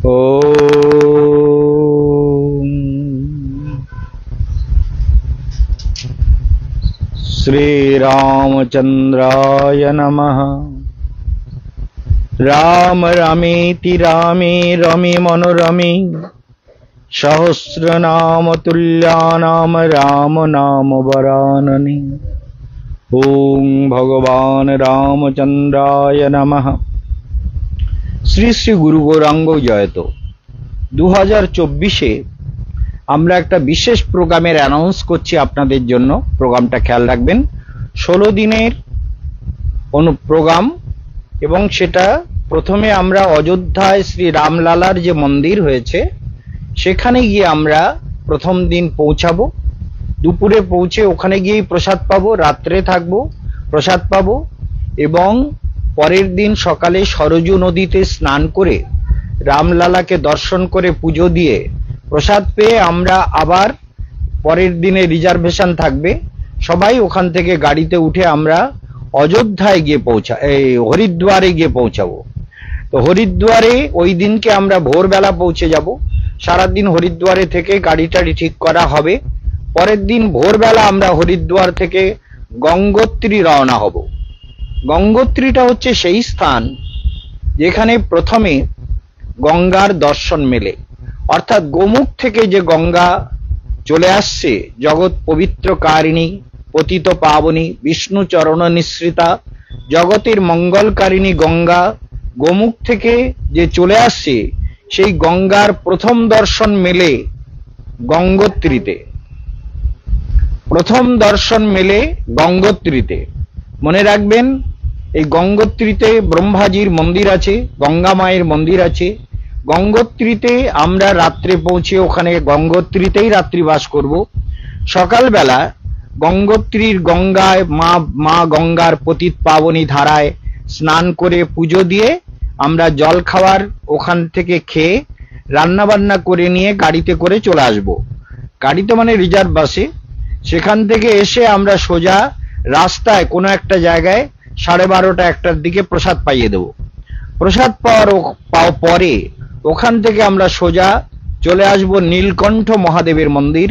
ओम श्री रामचंद्राय नमः। राम रमेति रामे रमे मनोरमे सहस्रनाम तुल्यानाम राम नाम वरानने। ओम भगवान रामचंद्राय नमः। শ্রী শ্রী গুরু গৌরাঙ্গ জয়ত। 2024-এ আমরা একটা বিশেষ প্রোগ্রামের অ্যানাউন্স করছি আপনাদের জন্য। প্রোগ্রামটা খেয়াল রাখবেন, 16 দিনের প্রোগ্রাম, এবং সেটা প্রথমে আমরা অযোধ্যায় শ্রী রামলালার যে মন্দির হয়েছে সেখানে গিয়ে আমরা প্রথম দিন পৌঁছাবো। দুপুরে পৌঁছে ওখানে গিয়েই প্রসাদ পাবো, রাত্রে থাকবো, প্রসাদ পাবো, এবং পরের দিন সকালে সরজু নদীতে স্নান করে রামলালাকে দর্শন করে পুজো দিয়ে প্রসাদ পেয়ে আমরা আবার পরের দিনে রিজার্ভেশন থাকবে, সবাই ওখান থেকে গাড়িতে উঠে আমরা অযোধ্যায় গিয়ে হরিদ্বারে গিয়ে পৌঁছাবো। তো হরিদ্বারে ওই দিনকে আমরা ভোরবেলা পৌঁছে যাব। সারাদিন হরিদ্বারে থেকে গাড়ি টাড়ি ঠিক করা হবে। পরের দিন ভোরবেলা আমরা হরিদ্বার থেকে গঙ্গোত্রী রওনা হব। গঙ্গোত্রীটা হচ্ছে সেই স্থান যেখানে প্রথমে গঙ্গার দর্শন মেলে, অর্থাৎ গোমুখ থেকে যে গঙ্গা চলে আসছে, জগৎ পবিত্রকারিণী পতিত পাবনী বিষ্ণু চরণ নিঃসৃতা জগতের মঙ্গলকারিণী গঙ্গা গোমুখ থেকে যে চলে আসছে, সেই গঙ্গার প্রথম দর্শন মেলে গঙ্গোত্রীতে। প্রথম দর্শন মেলে গঙ্গোত্রীতে। মনে রাখবেন, এই গঙ্গোত্রীতে ব্রহ্মাজির মন্দির আছে, গঙ্গা মায়ের মন্দির আছে। গঙ্গোত্রীতে আমরা রাত্রে পৌঁছে ওখানে গঙ্গোত্রীতেই রাত্রিবাস করব। সকালবেলা গঙ্গোত্রীর গঙ্গায় মা গঙ্গার পতিত পাবনী ধারায় স্নান করে পুজো দিয়ে আমরা জল খাওয়ার ওখান থেকে খেয়ে রান্না বান্না করে নিয়ে গাড়িতে করে চলে আসব। গাড়িতে মানে রিজার্ভ বাসে। সেখান থেকে এসে আমরা সোজা রাস্তায় কোনো একটা জায়গায় 12:30-1টার দিকে প্রসাদ পাইয়ে দেব। প্রসাদ পাওয়ার পরে ওখান থেকে আমরা সোজা চলে আসব নীলকণ্ঠ মহাদেবের মন্দির,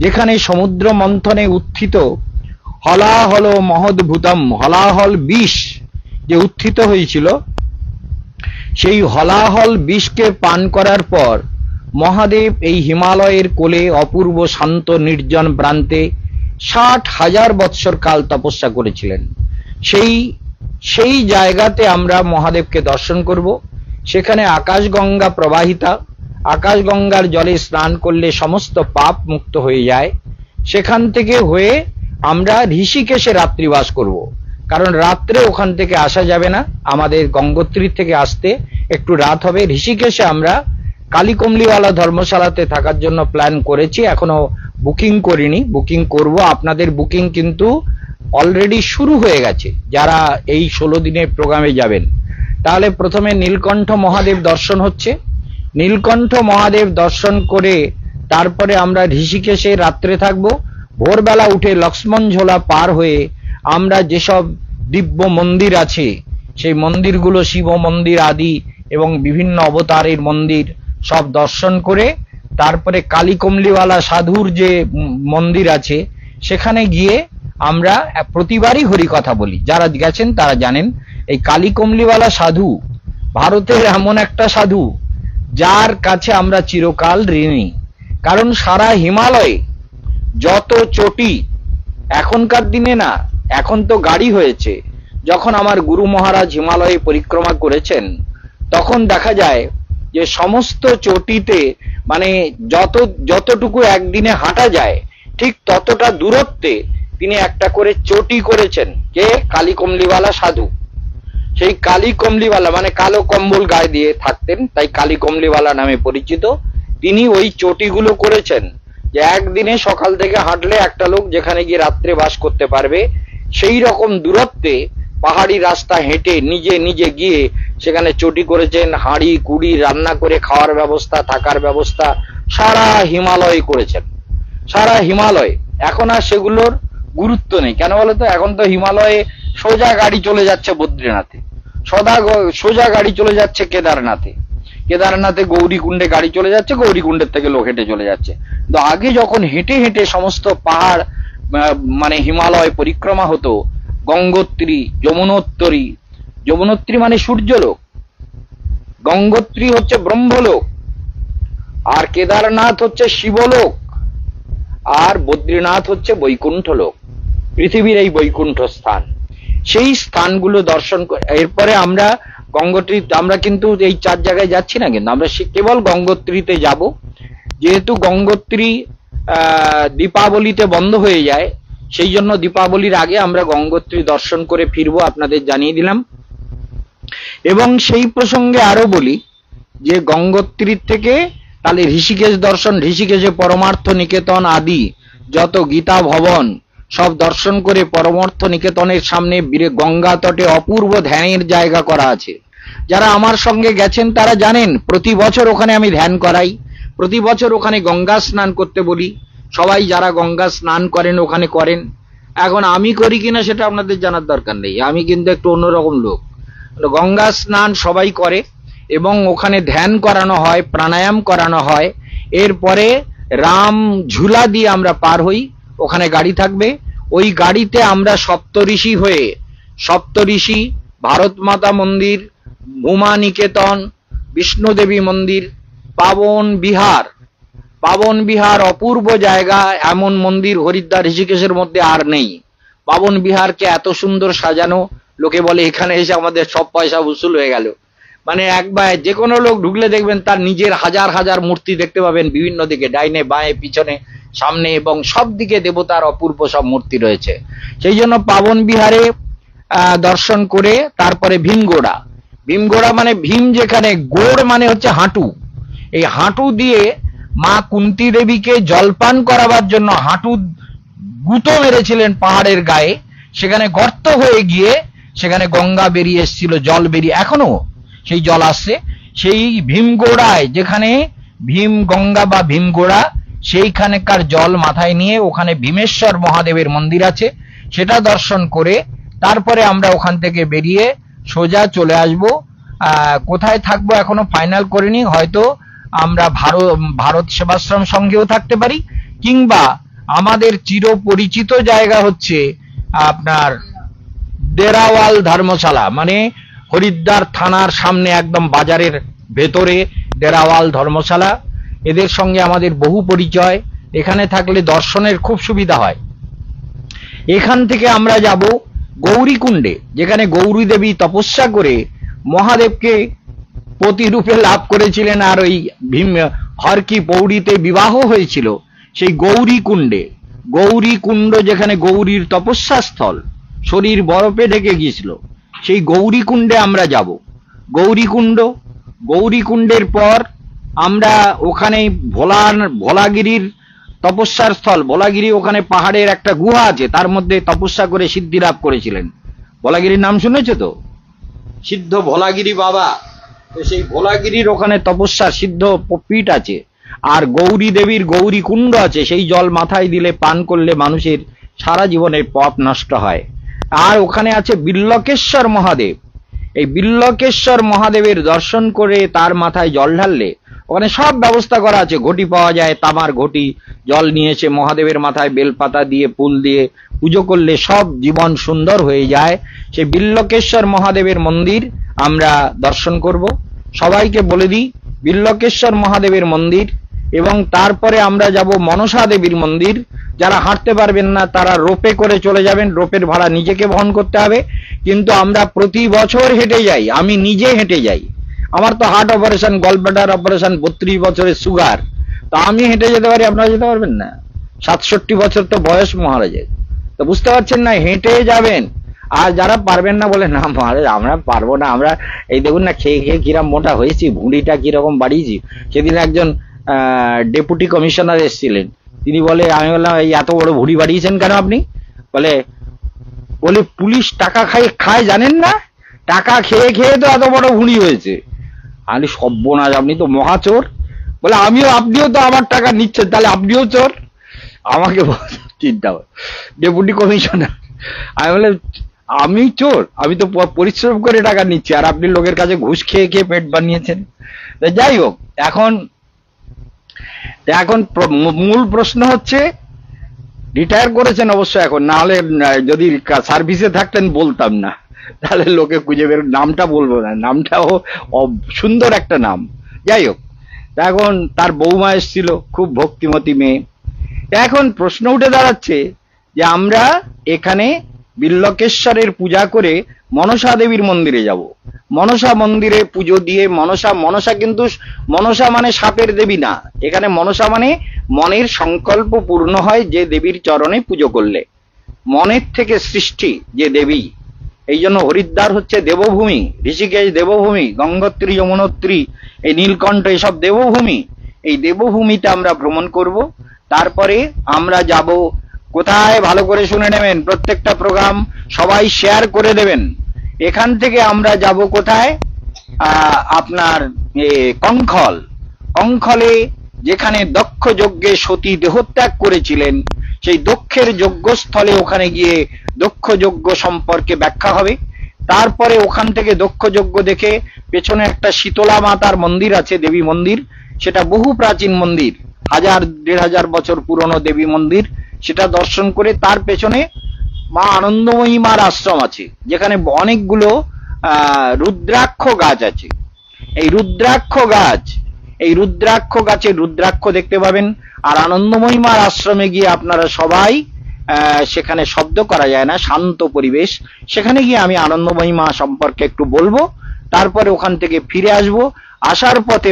যেখানে সমুদ্র মন্থনে উত্থিত হলাহল মহদ্ভূতম, হলাহল বিষ যে উত্থিত হয়েছিল, সেই হলাহল বিষকে পান করার পর মহাদেব এই হিমালয়ের কোলে অপূর্ব শান্ত নির্জন প্রান্তে 60,000 বৎসর কাল তপস্যা করেছিলেন। সেই জায়গাতে আমরা মহাদেবকে দর্শন করব। সেখানে আকাশগঙ্গা প্রবাহিতা, আকাশগঙ্গার জলে স্নান করলে সমস্ত পাপ মুক্ত হয়ে যায়। সেখান থেকে হয়ে আমরা ঋষিকেশে রাত্রিবাস করব, কারণ রাত্রে ওখান থেকে আসা যাবে না, আমাদের গঙ্গোত্রী থেকে আসতে একটু রাত হবে। ঋষিকেশে আমরা কালীকমলিওয়ালা ধর্মশালাতে থাকার জন্য প্ল্যান করেছি, এখনো বুকিং করিনি, বুকিং করব। আপনাদের বুকিং কিন্তু অলরেডি শুরু হয়ে গেছে যারা এই 16 দিনের প্রোগ্রামে যাবেন। তাহলে প্রথমে নীলকণ্ঠ মহাদেব দর্শন হচ্ছে। নীলকণ্ঠ মহাদেব দর্শন করে তারপরে আমরা ঋষিকেশে রাত্রে থাকব। ভোরবেলা উঠে লক্ষ্মণ ঝোলা পার হয়ে আমরা যেসব দিব্য মন্দির আছে সেই মন্দিরগুলো, শিব মন্দির আদি এবং বিভিন্ন অবতারের মন্দির সব দর্শন করে তারপরে কালীকমলিওয়ালা সাধুর যে মন্দির আছে সেখানে গিয়ে আমরা প্রতিবারই হরি কথা বলি। যারা গেছেন তারা জানেন, এই কালীকমলিওয়ালা সাধু ভারতের এমন একটা সাধু যার কাছে আমরা চিরকাল ঋণী। কারণ সারা হিমালয়ে যত চটি, এখনকার দিনে না, এখন তো গাড়ি হয়েছে, যখন আমার গুরু মহারাজ হিমালয়ে পরিক্রমা করেছেন তখন দেখা যায় যে সমস্ত চটিতে মানে যতটুকু একদিনে হাঁটা যায় ঠিক ততটা দূরত্বে তিনি একটা করে চটি করেছেন। কে? কালীকমলিওয়ালা সাধু। সেই কালীকমলিওয়ালা মানে কালো কম্বল গায়ে দিয়ে থাকতেন, তাই কালীকমলিওয়ালা নামে পরিচিত। তিনি ওই চটিগুলো করেছেন যে একদিনে সকাল থেকে হাঁটলে একটা লোক যেখানে গিয়ে রাত্রে বাস করতে পারবে, সেই রকম দূরত্বে পাহাড়ি রাস্তা হেঁটে নিজে নিজে গিয়ে সেখানে চটি করেছেন। হাঁড়ি কুড়ি রান্না করে খাওয়ার ব্যবস্থা, থাকার ব্যবস্থা সারা হিমালয় করেছেন, সারা হিমালয়। এখন আর সেগুলোর গুরুত্ব নেই। কেন বলতো? এখন তো হিমালয়ে সোজা গাড়ি চলে যাচ্ছে বদ্রীনাথে, সোজা গাড়ি চলে যাচ্ছে কেদারনাথে, কেদারনাথে গৌরীকুণ্ডে গাড়ি চলে যাচ্ছে, গৌরীকুণ্ডের থেকে লোক হেঁটে চলে যাচ্ছে। তো আগে যখন হেঁটে হেঁটে সমস্ত পাহাড় মানে হিমালয় পরিক্রমা হতো, গঙ্গোত্রী, যমুনোত্তরী, যমুনোত্রী মানে সূর্যলোক, গঙ্গোত্রী হচ্ছে ব্রহ্মলোক, আর কেদারনাথ হচ্ছে শিবলোক, আর বদ্রীনাথ হচ্ছে বৈকুণ্ঠ লোক, পৃথিবীর এই বৈকুণ্ঠ স্থান। সেই স্থানগুলো দর্শন করে এরপরে আমরা গঙ্গোত্রী, আমরা কিন্তু এই 4 জায়গায় যাচ্ছি না, কিন্তু আমরা কেবল গঙ্গোত্রীতে যাব। যেহেতু গঙ্গোত্রী দীপাবলিতে বন্ধ হয়ে যায়, সেই জন্য দীপাবলির আগে আমরা গঙ্গোত্রী দর্শন করে ফিরবো, আপনাদের জানিয়ে দিলাম। এবং সেই প্রসঙ্গে আরো বলি যে গঙ্গোত্রীর থেকে তাহলে ঋষিকেশ দর্শন, ঋষিকেশে পরমার্থ নিকেতন আদি যত গীতা ভবন সব দর্শন করে পরমার্থ নিকেতনের সামনে গঙ্গা তটে অপূর্ব ধ্যানের জায়গা করা আছে। যারা আমার সঙ্গে গেছেন তারা জানেন, প্রতি বছর ওখানে আমি ধ্যান করাই, প্রতি বছর ওখানে গঙ্গা স্নান করতে বলি। সবাই যারা গঙ্গা স্নান করেন ওখানে করেন। এখন আমি করি কিনা সেটা আপনাদের জানার দরকার নেই, আমি কিন্তু একটু অন্যরকম লোক। গঙ্গা স্নান সবাই করে এবং ওখানে ধ্যান করানো হয়, প্রাণায়াম করানো হয়। এরপরে রাম ঝুলা দিয়ে আমরা পার হই, ওখানে গাড়ি থাকবে, ওই গাড়িতে আমরা সপ্তঋষি হয়ে, সপ্তঋষি, ভারত মাতা মন্দির, ভূমা নিকেতন, বিষ্ণুদেবী মন্দির, পাবন বিহার, পাবন বিহার অপূর্ব জায়গা, এমন মন্দির হরিদ্বার ঋষিকেশের মধ্যে আর নেই। পাবন বিহারকে এত সুন্দর সাজানো, লোকে বলে এখানে এসে আমাদের সব পয়সা উসুল হয়ে গেল। মানে একবার যে কোনো লোক ঢুকলে দেখবেন তার নিজের হাজার হাজার মূর্তি দেখতে পাবেন বিভিন্ন দিকে, ডাইনে বাঁয়ে পিছনে সামনে, এবং সব দিকে দেবতার অপূর্ব সব মূর্তি রয়েছে। সেই জন্য পাবন বিহারে দর্শন করে তারপরে ভীমগোড়া, ভীমগোড়া মানে ভীম যেখানে, গোড় মানে হচ্ছে হাঁটু, এই হাঁটু দিয়ে মা কুন্তী দেবীকে জলপান করাবার জন্য হাঁটু গুঁতো মেরেছিলেন পাহাড়ের গায়ে, সেখানে গর্ত হয়ে গিয়ে সেখানে গঙ্গা বেরিয়ে এসেছিল, জল বেরিয়ে, এখনো সেই জল আসছে। সেই ভীমগোড়ায়, যেখানে ভীম গঙ্গা বা ভীমগোড়া, সেইখানেকার জল মাথায় নিয়ে ওখানে ভীমেশ্বর মহাদেবের মন্দির আছে, সেটা দর্শন করে তারপরে আমরা ওখান থেকে বেরিয়ে সোজা চলে আসব। কোথায় থাকবো এখনো ফাইনাল করিনি, হয়তো আমরা ভারত সেবাশ্রম সঙ্গেও থাকতে পারি, কিংবা আমাদের চিরপরিচিত জায়গা হচ্ছে আপনার ডেরাওয়াল ধর্মশালা, মানে হরিদ্বার থানার সামনে একদম বাজারের ভেতরে ডেরাওয়াল ধর্মশালা। এদের সঙ্গে আমাদের বহু পরিচয়, এখানে থাকলে দর্শনের খুব সুবিধা হয়। এখান থেকে আমরা যাব গৌরীকুণ্ডে, যেখানে গৌরী দেবী তপস্যা করে মহাদেবকে প্রতিরূপে লাভ করেছিলেন, আর ওই ভীম হরকি পৌড়িতে বিবাহ হয়েছিল সেই গৌরীকুণ্ডে। গৌরীকুণ্ড যেখানে গৌরীর তপস্যা স্থল, শরীর বরফে ঢেকে গিয়েছিল, সেই গৌরীকুণ্ডে আমরা যাব। গৌরীকুণ্ড, গৌরীকুণ্ডের পর আমরা ওখানে ভোলাগিরির তপস্যার স্থল, ভোলাগিরি, ওখানে পাহাড়ের একটা গুহা আছে, তার মধ্যে তপস্যা করে সিদ্ধি লাভ করেছিলেন। ভোলাগিরির নাম শুনেছে তো, সিদ্ধ ভোলাগিরি বাবা। তো সেই ভোলাগিরির ওখানে তপস্যা সিদ্ধ পীঠ আছে, আর গৌরী দেবীর গৌরী কুণ্ড আছে, সেই জল মাথায় দিলে, পান করলে মানুষের সারা জীবনের পাপ নষ্ট হয়। আর ওখানে আছে বিল্লকেশ্বর মহাদেব, এই বিল্লকেশ্বর মহাদেবের দর্শন করে তার মাথায় জল ঢাললে ওখানে সব ব্যবস্থা করা আছে, ঘটি পাওয়া যায়, তামার ঘটি, জল নিয়ে এসে মহাদেবের মাথায় বেলপাতা দিয়ে ফুল দিয়ে পুজো করলে সব জীবন সুন্দর হয়ে যায়। সেই বিল্লকেশ্বর মহাদেবের মন্দির আমরা দর্শন করব। সবাইকে বলে দিই, বিল্লকেশ্বর মহাদেবের মন্দির, এবং তারপরে আমরা যাব মনসা দেবীর মন্দির। যারা হাঁটতে পারবেন না তারা রোপে করে চলে যাবেন, রোপের ভাড়া নিজেকে বহন করতে হবে, কিন্তু আমরা প্রতি বছর হেঁটে যাই, আমি নিজে হেঁটে যাই। আমার তো হার্ট অপারেশন, গলব্লাডার অপারেশন, 32 বছরের সুগার, তো আমি হেঁটে যেতে পারি, আপনারা যেতে পারবেন না? 67 বছর তো বয়স মহারাজের, তো বুঝতে পারছেন না, হেঁটে যাবেন। আর যারা পারবেন না বলে, না মহারাজ আমরা পারবো না, আমরা এই দেখুন না খেয়ে খেয়ে কিরম মোটা হয়েছি, ভুঁড়িটা কিরকম বাড়িয়েছি। সেদিন একজন ডেপুটি কমিশনার এসেছিলেন, তিনি বলে, আমি বললাম এই এত বড় ভুঁড়ি বাড়িয়েছেন কেন আপনি? বলে পুলিশ টাকা খায় জানেন না, টাকা খেয়ে খেয়ে তো এত বড় ভুঁড়ি হয়েছে। আমি সর্বনাশ, আপনি তো মহাচোর। বলে আপনিও তো আমার টাকা নিচ্ছেন, তাহলে আপনিও চোর। আমাকে চিন্তা, ডেপুটি কমিশনার। আমি বলে আমি চোর? আমি তো পরিশ্রম করে টাকা নিচ্ছি, আর আপনি লোকের কাছে ঘুষ খেয়ে খেয়ে পেট বানিয়েছেন। যাই হোক, এখন এখন মূল প্রশ্ন হচ্ছে, রিটায়ার করেছেন অবশ্য এখন, না হলে যদি সার্ভিসে থাকতেন বলতাম না, তাহলে লোকে খুঁজে বের, নামটা বলবো না, নামটাও সুন্দর একটা নাম। যাই হোক, এখন তার বৌমা এসেছিল, খুব ভক্তিমতী মেয়ে। এখন প্রশ্ন উঠে দাঁড়াচ্ছে যে আমরা এখানে বিল্লকেশ্বরের পূজা করে মনসা দেবীর মন্দিরে যাব। মনসা মন্দিরে পুজো দিয়ে মনসা কিন্তু মনসা মানে সাপের দেবী না, এখানে মনসা মানে মনের সংকল্প পূর্ণ হয় যে দেবীর চরণে পুজো করলে, মনের থেকে সৃষ্টি যে দেবী। এই জন্য হরিদ্বার হচ্ছে দেবভূমি, ঋষিকেশ দেবভূমি, গঙ্গোত্রী, যমুনোত্রী, এই নীলকণ্ঠ এসব দেবভূমি। এই দেবভূমিতে আমরা ভ্রমণ করব। তারপরে আমরা যাব কোথায়, ভালো করে শুনে নেবেন, প্রত্যেকটা প্রোগ্রাম সবাই শেয়ার করে দেবেন। এখান থেকে আমরা যাব কোথায়, আপনার কঙ্খল। কঙ্খলে যেখানে দক্ষ যজ্ঞে সতী দেহত্যাগ করেছিলেন, সেই দক্ষের যজ্ঞস্থলে ওখানে গিয়ে দক্ষ যজ্ঞ সম্পর্কে ব্যাখ্যা হবে। তারপরে ওখান থেকে দক্ষ যজ্ঞ দেখে পেছনে একটা শীতলা মাতার মন্দির আছে, দেবী মন্দির, সেটা বহু প্রাচীন মন্দির, 1000-1500 বছর পুরনো দেবী মন্দির। সেটা দর্শন করে তার পেছনে মা আনন্দময়ী মার আশ্রম আছে, যেখানে অনেকগুলো রুদ্রাক্ষ গাছ আছে। এই রুদ্রাক্ষ গাছে রুদ্রাক্ষ দেখতে পাবেন। আর আনন্দময়ী মার আশ্রমে গিয়ে আপনারা সবাই, সেখানে শব্দ করা যায় না, শান্ত পরিবেশ, সেখানে গিয়ে আমি আনন্দময়ী মা সম্পর্কে একটু বলবো। তারপরে ওখান থেকে ফিরে আসব। আসার পথে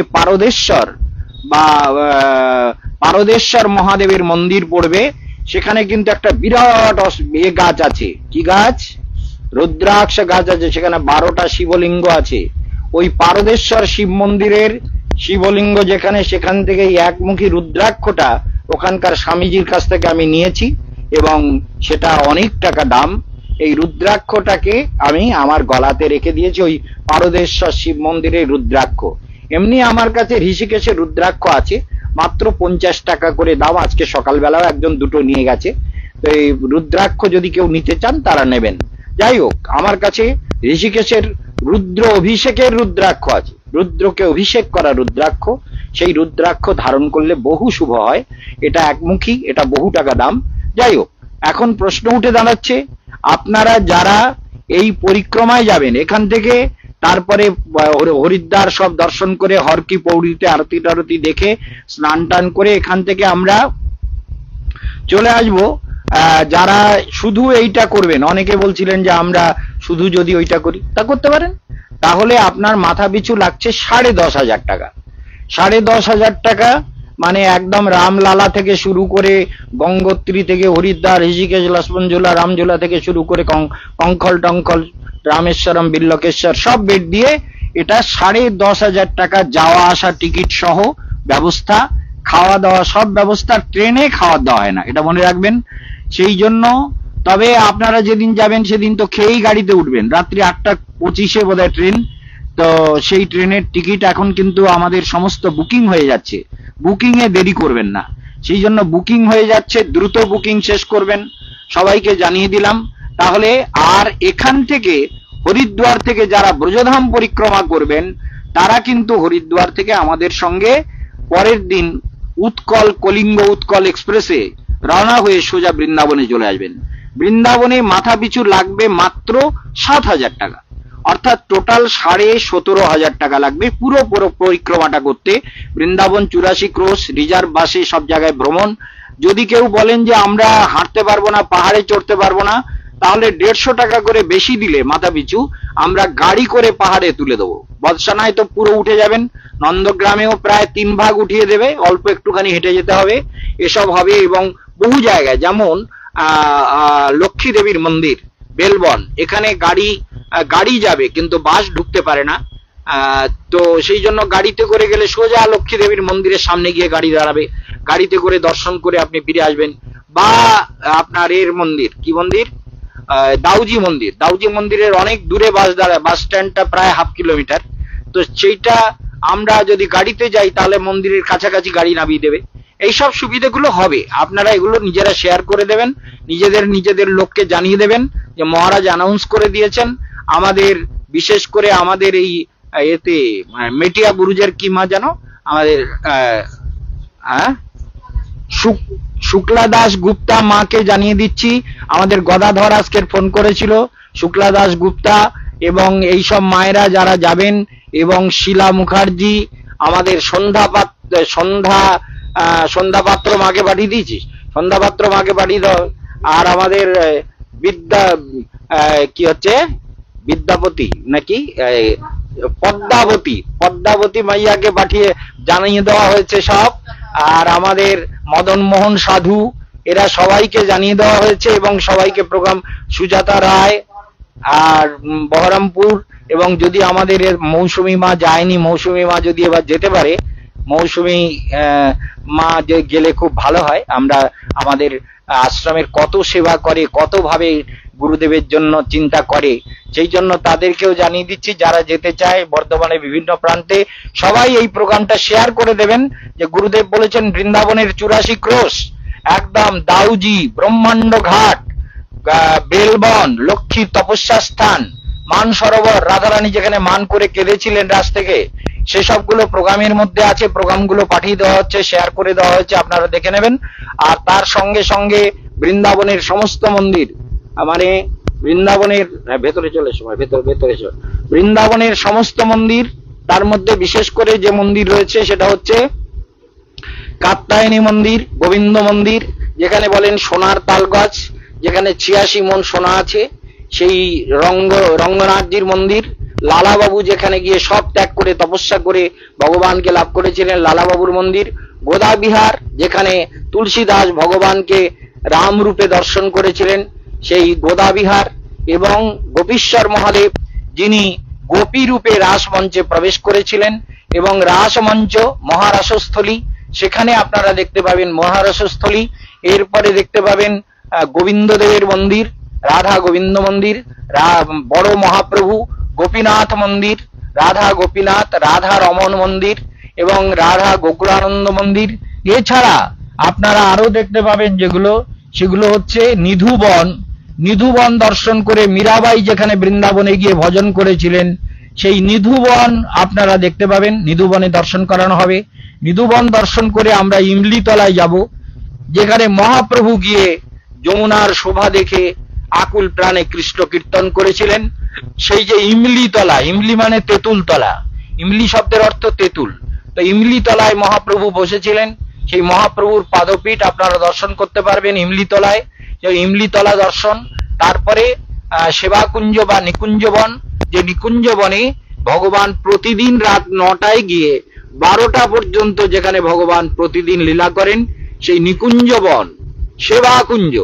পারদেশ্বর মহাদেবের মন্দির পড়বে। সেখানে কিন্তু একটা বিরাট গাছ আছে, কি গাছ, রুদ্রাক্ষ গাছ আছে, সেখানে 12টা শিবলিঙ্গ আছে। ওই পারদেশ্বর শিব মন্দিরের শিবলিঙ্গ যেখানে, সেখান থেকে একমুখী রুদ্রাক্ষটা ওখানকার স্বামীজির কাছ থেকে আমি নিয়েছি, এবং সেটা অনেক টাকা দাম। এই রুদ্রাক্ষটাকে আমি আমার গলাতে রেখে দিয়েছি, ওই পারদেশ্বর শিব মন্দিরের রুদ্রাক্ষ। এমনি আমার কাছে ঋষিকেশের রুদ্রাক্ষ আছে, মাত্র 50 টাকা করে দাম। আজকে সকালবেলাও একজন দুটো নিয়ে গেছে। তো এই রুদ্রাক্ষ যদি কেউ নিতে চান তারা নেবেন। যাই হোক, আমার কাছে ঋষিকেশের রুদ্র অভিষেকের রুদ্রাক্ষ আছে, রুদ্রকে অভিষেক করা রুদ্রাক্ষ। সেই রুদ্রাক্ষ ধারণ করলে বহু শুভ হয়। এটা একমুখী, এটা বহু টাকা দাম। যাই হোক, এখন প্রশ্ন উঠে দাঁড়াচ্ছে, আপনারা যারা এই পরিক্রমায় যাবেন, এখান থেকে তারপরে হরিদ্বার সব দর্শন করে, হরকি পৌড়িতে আরতি টারতি দেখে স্নান টান করে এখান থেকে আমরা চলে আসবো। যারা শুধু এইটা করবেন, অনেকে বলছিলেন যে আমরা শুধু যদি ওইটা করি, তা করতে পারেন। তাহলে আপনার মাথা পিছু লাগছে 10,500 টাকা। 10,500 টাকা মানে একদম রামলালা থেকে শুরু করে, গঙ্গোত্রী থেকে হরিদ্বার, ঋষিকেশ, লক্ষ্মণঝুলা, রামঝুলা থেকে শুরু করে কঙ্খল টঙ্খল, রামেশ্বরম, বিল্লকেশ্বর সব বেড দিয়ে এটা 10,500 টাকা যাওয়া আসা টিকিট সহ ব্যবস্থা, খাওয়া দাওয়া সব ব্যবস্থা। ট্রেনে খাওয়া দাওয়া হয় না, এটা মনে রাখবেন। সেই জন্য, তবে আপনারা যেদিন যাবেন সেদিন তো খেয়েই গাড়িতে উঠবেন। রাত্রি 8:25 বোধহয় ট্রেন, তো সেই ট্রেনের টিকিট এখন কিন্তু আমাদের সমস্ত বুকিং হয়ে যাচ্ছে। বুকিং এ দেরি করবেন না, সেই জন্য বুকিং হয়ে যাচ্ছে, দ্রুত বুকিং শেষ করবেন, সবাইকে জানিয়ে দিলাম। তাহলে আর এখান থেকে হরিদ্বার থেকে যারা ব্রজধাম পরিক্রমা করবেন, তারা কিন্তু হরিদ্বার থেকে আমাদের সঙ্গে পরের দিন কলিঙ্গ উৎকল এক্সপ্রেসে রওনা হয়ে সোজা বৃন্দাবনে চলে আসবেন। বৃন্দাবনে মাথা পিছু লাগবে মাত্র 7,000 টাকা, অর্থাৎ টোটাল 17,500 টাকা লাগবে পুরো পরিক্রমাটা করতে। বৃন্দাবন 84 ক্রোশ, রিজার্ভ বাসে সব জায়গায় ভ্রমণ। যদি কেউ বলেন যে আমরা হাঁটতে পারবো না, পাহাড়ে চড়তে পারবো না, তাহলে 150 টাকা করে বেশি দিলে মাথা পিছু আমরা গাড়ি করে পাহাড়ে তুলে দেবো। বদসানায় তো পুরো উঠে যাবেন, নন্দগ্রামেও প্রায় 3 ভাগ উঠিয়ে দেবে, অল্প একটুখানি হেঁটে যেতে হবে, এসব হবে। এবং বহু জায়গায়, যেমন লক্ষ্মী দেবীর মন্দির, বেলবন, এখানে গাড়ি যাবে কিন্তু বাস ঢুকতে পারে না। তো সেই জন্য গাড়িতে করে গেলে সোজা লক্ষ্মী দেবীর মন্দিরের সামনে গিয়ে গাড়ি দাঁড়াবে, গাড়িতে করে দর্শন করে আপনি ফিরে আসবেন। বা আপনার এর মন্দির, কি মন্দির, দাউজি মন্দির, দাউজি মন্দিরের অনেক দূরে বাস দাঁড়ায়, বাস স্ট্যান্ডটা প্রায় 1/2 কিলোমিটার। তো সেইটা আমরা যদি গাড়িতে যাই তাহলে মন্দিরের কাছাকাছি গাড়ি নামিয়ে দেবে। এইসব সুবিধাগুলো হবে, আপনারা এগুলো নিজেরা শেয়ার করে দেবেন, নিজেদের লোককে জানিয়ে দেবেন, যে মহারাজ অ্যানাউন্স করে দিয়েছেন আমাদের, বিশেষ করে আমাদের এই এতে মেটিয়া বুরুজের কি মা জানো, আমাদের শুক্লা দাস গুপ্তা মাকে জানিয়ে দিচ্ছি, আমাদের গদাধর আজকের ফোন করেছিল, শুক্লা দাস গুপ্তা এবং এই সব মায়েরা যারা যাবেন, এবং শিলা মুখার্জি, আমাদের সন্ধ্যা পাত্র মাকে পাঠিয়ে দিয়েছিস, সন্ধ্যা পাত্র মাকে পাঠিয়ে দাও, আর আমাদের কি হচ্ছে বিদ্যাপতি নাকি পদ্মাবতী মাইয়াকে পাঠিয়ে জানিয়ে দেওয়া হয়েছে সব, আর আমাদের মদন মোহন সাধু, এরা সবাইকে জানিয়ে দেওয়া হয়েছে, এবং সবাইকে প্রোগ্রাম, সুজাতা রায় আর বহরমপুর, এবং যদি আমাদের মৌসুমী মা যায়নি, মৌসুমী মা যদি এবার যেতে পারে, মৌসুমী মা যে গেলে খুব ভালো হয়। আমরা আমাদের আশ্রমের কত সেবা করে, কত ভাবে গুরুদেবের জন্য চিন্তা করে, সেই জন্য তাদেরকেও জানিয়ে দিচ্ছি যারা যেতে চায় বর্ধমানের বিভিন্ন প্রান্তে, সবাই এই প্রোগ্রামটা শেয়ার করে দেবেন। যে গুরুদেব বলেছেন বৃন্দাবনের 84 ক্রোশ, একদম দাউজি, ব্রহ্মাণ্ড ঘাট, বেলবন, লক্ষ্মী তপস্যা স্থান, মান সরোবর, রাধারানী যেখানে মান করে কেঁদেছিলেন রাজ থেকে, সেসবগুলো প্রোগ্রামের মধ্যে আছে। প্রোগ্রামগুলো পাঠিয়ে দেওয়া হচ্ছে, শেয়ার করে দেওয়া হচ্ছে, আপনারা দেখে নেবেন। আর তার সঙ্গে সঙ্গে বৃন্দাবনের সমস্ত মন্দির, মানে বৃন্দাবনের ভেতরে চলে সময় ভেতরে চলে, বৃন্দাবনের সমস্ত মন্দির, তার মধ্যে বিশেষ করে যে মন্দির রয়েছে সেটা হচ্ছে কাত্যায়নী মন্দির, গোবিন্দ মন্দির, যেখানে বলেন সোনার তাল গাছ, যেখানে 86 মণ সোনা আছে, সেই রঙ্গনাথজির মন্দির, লালাবাবু যেখানে গিয়ে সব ত্যাগ করে তপস্যা করে ভগবানকে লাভ করেছিলেন, লালাবাবুর মন্দির, গোদা বিহার, যেখানে তুলসীদাস ভগবানকে রাম রূপে দর্শন করেছিলেন, সেই গোদা বিহার, এবং গোপীশ্বর মহাদেব যিনি গোপী রূপে রাসমঞ্চে প্রবেশ করেছিলেন, এবং রাসমঞ্চ মহারাসস্থলী, সেখানে আপনারা দেখতে পাবেন মহারাসস্থলী। এরপরে দেখতে পাবেন গোবিন্দদেবের মন্দির, রাধা গোবিন্দ মন্দির, বড় মহাপ্রভু গোপীনাথ মন্দির, রাধা গোপীনাথ, রাধা রমন মন্দির, এবং রাধা গোকুলানন্দ মন্দির। এছাড়া আপনারা আরো দেখতে পাবেন যেগুলো, সেগুলো হচ্ছে নিধুবন দর্শন করে মীরাবাই যেখানে বৃন্দাবনে গিয়ে ভজন করেছিলেন, সেই নিধুবন আপনারা দেখতে পাবেন, নিধুবনে দর্শন করানো হবে। নিধুবন দর্শন করে আমরা ইমলিতলায় যাব, যেখানে মহাপ্রভু গিয়ে যমুনার শোভা দেখে আকুল প্রাণে কৃষ্ণ কীর্তন করেছিলেন। সেই যে ইমলিতলা, ইমলি মানে তেঁতুল তলা, ইমলি শব্দের অর্থ তেঁতুল, তো ইমলিতলায় মহাপ্রভু বসেছিলেন, সেই মহাপ্রভুর পাদপীঠ আপনারা দর্শন করতে পারবেন ইমলিতলায়, ইমলিতলা দর্শন। তারপরে সেবাকুঞ্জ বা নিকুঞ্জবন, যে নিকুঞ্জবনে ভগবান প্রতিদিন রাত 9টায় গিয়ে 12টা পর্যন্ত যেখানে ভগবান প্রতিদিন লীলা করেন, সেই নিকুঞ্জবন, সেবাকুঞ্জ,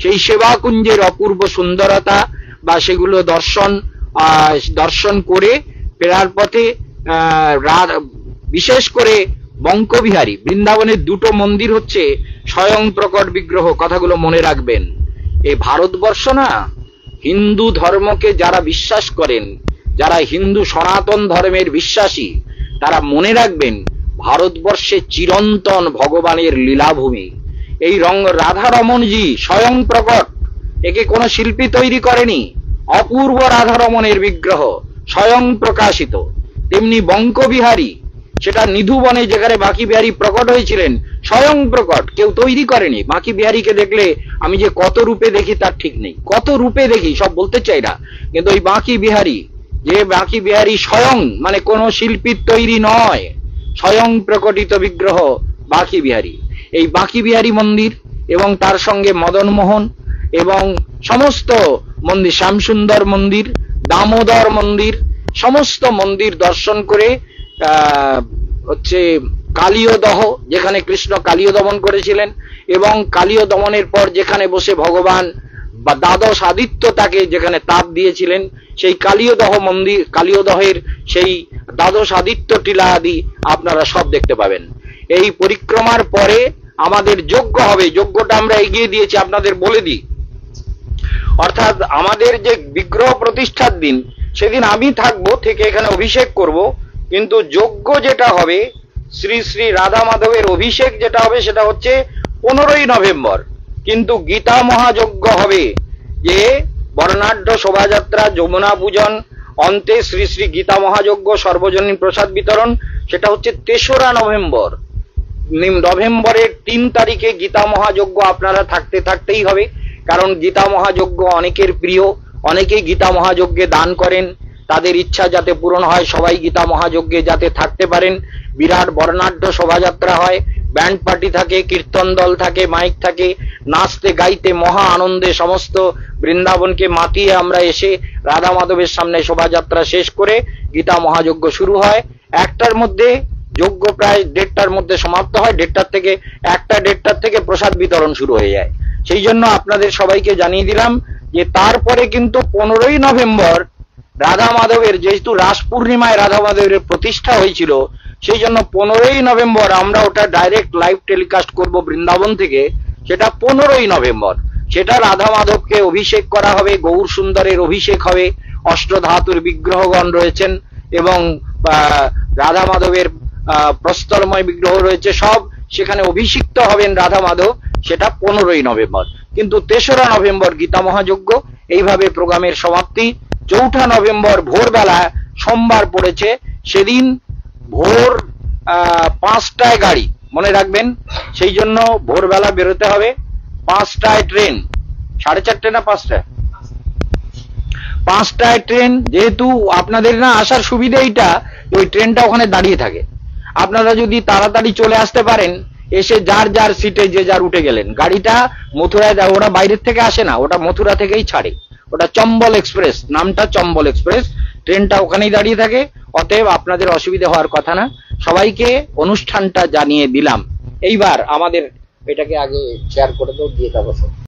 সেই সেবাকুঞ্জের অপূর্ব সুন্দরতা বা সেগুলো দর্শন করে ফেরার পথে বিশেষ করে বঙ্কবিহারী, বৃন্দাবনের 2টো মন্দির হচ্ছে স্বয়ং প্রকট বিগ্রহ, কথাগুলো মনে রাখবেন। এই ভারতবর্ষ না, হিন্দু ধর্মকে যারা বিশ্বাস করেন, যারা হিন্দু সনাতন ধর্মের বিশ্বাসী, তারা মনে রাখবেন ভারতবর্ষে চিরন্তন ভগবানের লীলাভূমি। এই রাধা রমণজি স্বয়ং প্রকট, একে কোনো শিল্পী তৈরি করেনি, অপূর্ব রাধা রমণের বিগ্রহ স্বয়ং প্রকাশিত। তেমনি বঙ্কবিহারী, সেটা নিধুবনে যেখানে বাঁকি বিহারী প্রকট হয়েছিলেন, স্বয়ং প্রকট, কেউ তৈরি করেনি। বাঁকি বিহারীকে দেখলে আমি যে কত রূপে দেখি তার ঠিক নেই, কত রূপে দেখি সব বলতে চাই না, কিন্তু ওই বাঁকি বিহারী, যে বাঁকি বিহারী স্বয়ং, মানে কোনো শিল্পীর তৈরি নয়, স্বয়ং প্রকটিত বিগ্রহ বাঁকি বিহারী। এই বাঁকি বিহারী মন্দির এবং তার সঙ্গে মদন মোহন এবং সমস্ত মন্দির, শ্যামসুন্দর মন্দির, দামোদর মন্দির, সমস্ত মন্দির দর্শন করে হচ্ছে কালীয় দহ, যেখানে কৃষ্ণ কালীয় দমন করেছিলেন, এবং কালীয় দমনের পর যেখানে বসে ভগবান বা দ্বাদশ আদিত্য তাকে যেখানে তাপ দিয়েছিলেন, সেই কালীয় দহ মন্দির, কালীয় দহের সেই দ্বাদশ আদিত্য টিলা আদি আপনারা সব দেখতে পাবেন। এই পরিক্রমার পরে আমাদের যজ্ঞ হবে, যজ্ঞটা আমরা এগিয়ে দিয়েছি, আপনাদের বলে দিই। অর্থাৎ আমাদের যে বিগ্রহ প্রতিষ্ঠার দিন, সেদিন আমি থাকবো, থেকে এখানে অভিষেক করব, কিন্তু যজ্ঞ যেটা হবে, শ্রী শ্রী রাধা মাধবের অভিষেক যেটা হবে, সেটা হচ্ছে 15ই নভেম্বর। কিন্তু গীতা মহাযজ্ঞ হবে, যে বর্ণাঢ্য শোভাযাত্রা, যমুনা পূজন, অন্তে শ্রী শ্রী গীতা মহাযজ্ঞ, সর্বজনীন প্রসাদ বিতরণ। সেটা হচ্ছে 3রা নভেম্বর। নভেম্বরের 3 তারিখে গীতা মহাযজ্ঞ আপনারা থাকতেই হবে, কারণ গীতা মহাযজ্ঞ অনেকের প্রিয়, অনেকেই গীতা মহাযজ্ঞে দান করেন, তাদের ইচ্ছা যাতে পূরণ হয়, সবাই গীতা মহাযজ্ঞে যাতে থাকতে পারেন। বিরাট বর্ণাঢ্য শোভাযাত্রা হয়, ব্যান্ড পার্টি থাকে, কীর্তন দল থাকে, মাইক থাকে, নাচতে গাইতে মহা আনন্দে সমস্ত বৃন্দাবনকে মাতিয়ে আমরা এসে রাধা মাধবের সামনে শোভাযাত্রা শেষ করে গীতা মহাযজ্ঞ শুরু হয়। 1টার মধ্যে যজ্ঞ প্রায় 1:30টার মধ্যে সমাপ্ত হয়। 1:30টার থেকে প্রসাদ বিতরণ শুরু হয়ে যায়। সেই জন্য আপনাদের সবাইকে জানিয়ে দিলাম যে তারপরে কিন্তু 15ই নভেম্বর রাধা মাধবের, যেহেতু রাস পূর্ণিমায় রাধা মাধবের প্রতিষ্ঠা হয়েছিল, সেই জন্য 15ই নভেম্বর আমরা ওটা ডাইরেক্ট লাইভ টেলিকাস্ট করব বৃন্দাবন থেকে। সেটা 15ই নভেম্বর, সেটা রাধা মাধবকে অভিষেক করা হবে, গৌর সুন্দরের অভিষেক হবে, অষ্টধাতুর বিগ্রহগণ রয়েছেন এবং রাধা মাধবের প্রস্তরময় বিগ্রহ রয়েছে, সব সেখানে অভিষিক্ত হবেন রাধা মাধব। সেটা 15ই নভেম্বর। কিন্তু 3রা নভেম্বর গীতা মহাযজ্ঞ। এইভাবে প্রোগ্রামের সমাপ্তি। 4ঠা নভেম্বর ভোরবেলা, সোমবার পড়েছে, সেদিন ভোর 5টায় গাড়ি, মনে রাখবেন, সেই জন্য ভোরবেলা বেরোতে হবে। 5টায় ট্রেন, 4:30 না 5টায়? 5টায় ট্রেন। যেহেতু আপনাদের না আসার সুবিধা এইটা, ওই ট্রেনটা ওখানে দাঁড়িয়ে থাকে। আপনারা যদি তাড়াতাড়ি চলে আসতে পারেন, এসে যার যার সিটে যে যার উঠে গেলেন। গাড়িটা মথুরায় দেয়, ওরা বাইরের থেকে আসে না, ওটা মথুরা থেকেই ছাড়ে। ওটা চম্বল এক্সপ্রেস, নামটা চম্বল এক্সপ্রেস। ট্রেনটা ওখানেই দাঁড়িয়ে থাকে, অতএব আপনাদের অসুবিধা হওয়ার কথা না। সবাইকে অনুষ্ঠানটা জানিয়ে দিলাম। এইবার আমাদের এটাকে আগে শেয়ার করে দাও, দিয়ে দেবো।